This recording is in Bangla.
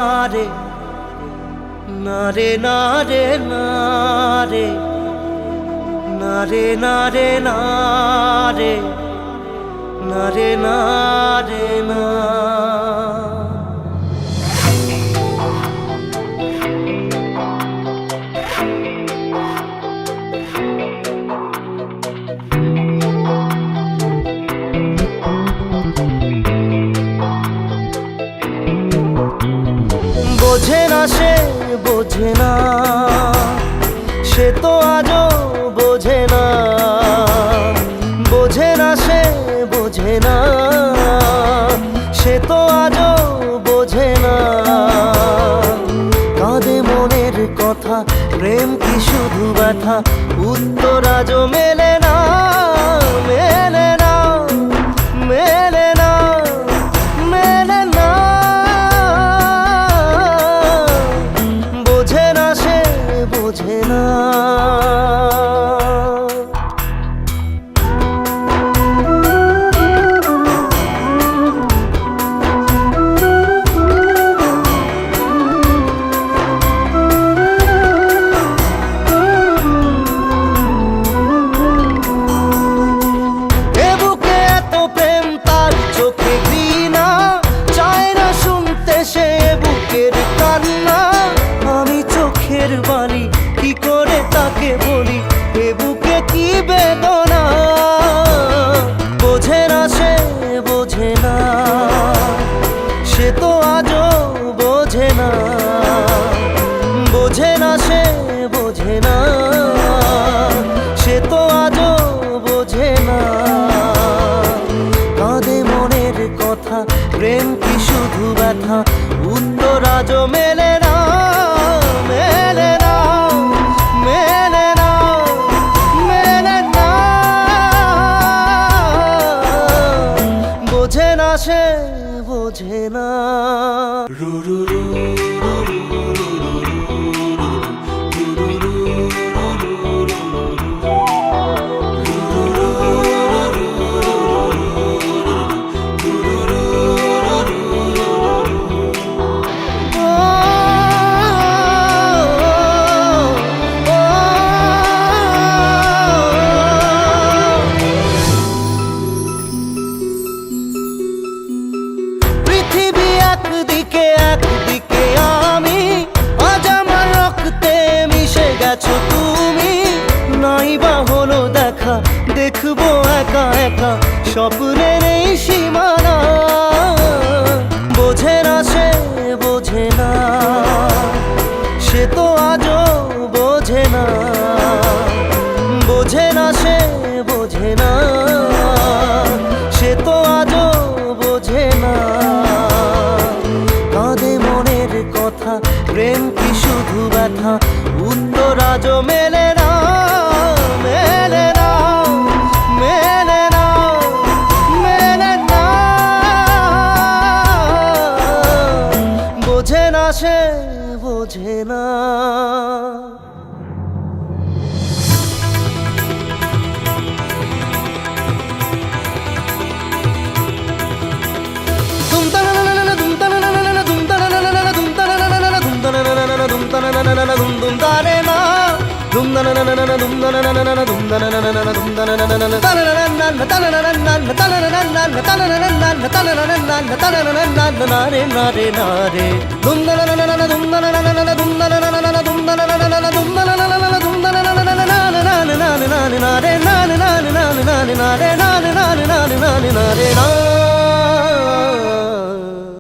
নারে নারে নারে নারে নারে নারে নারে নারে নারে না বোঝে না সে বোঝে না সে তো আজও বোঝে না বোঝে না সে বোঝে না সে তো আজও বোঝে না কাঁদে মনের কথা প্রেম কি শুধু ব্যথা উত্তর আজও মেলে না মেলে না মেলে না মেলে না বোঝে না সে বোঝে না বাণী কি করে তাকে বলি এ বুকে কি বেদনা বোঝে না সে বোঝে না সে তো আজও বোঝে না বোঝে না সে বোঝে না সে তো আজও বোঝে না কাঁদে মনের কথা প্রেম কি শুধু ব্যথা উত্তর আজও মেলে না মেলে না মেলে না মেলে না বোঝে না সে বোঝে না রু রু রু একদিকে একদিকে আমি আজ আমার রক্তে মিশে গেছো তুমি নাই বা হলো দেখা দেখবো একা একা স্বপ্নের এই সীমানা বোঝে না সে বোঝে না সে তো আজও বোঝে না বোঝে না সে বোঝে না সে তো আজও বোঝে না কাঁদে মনের কথা প্রেম কি শুধু ব্যথা উত্তর আজও মেলে না মেলে না মেলে না মেলে না বোঝে না সে বোঝে না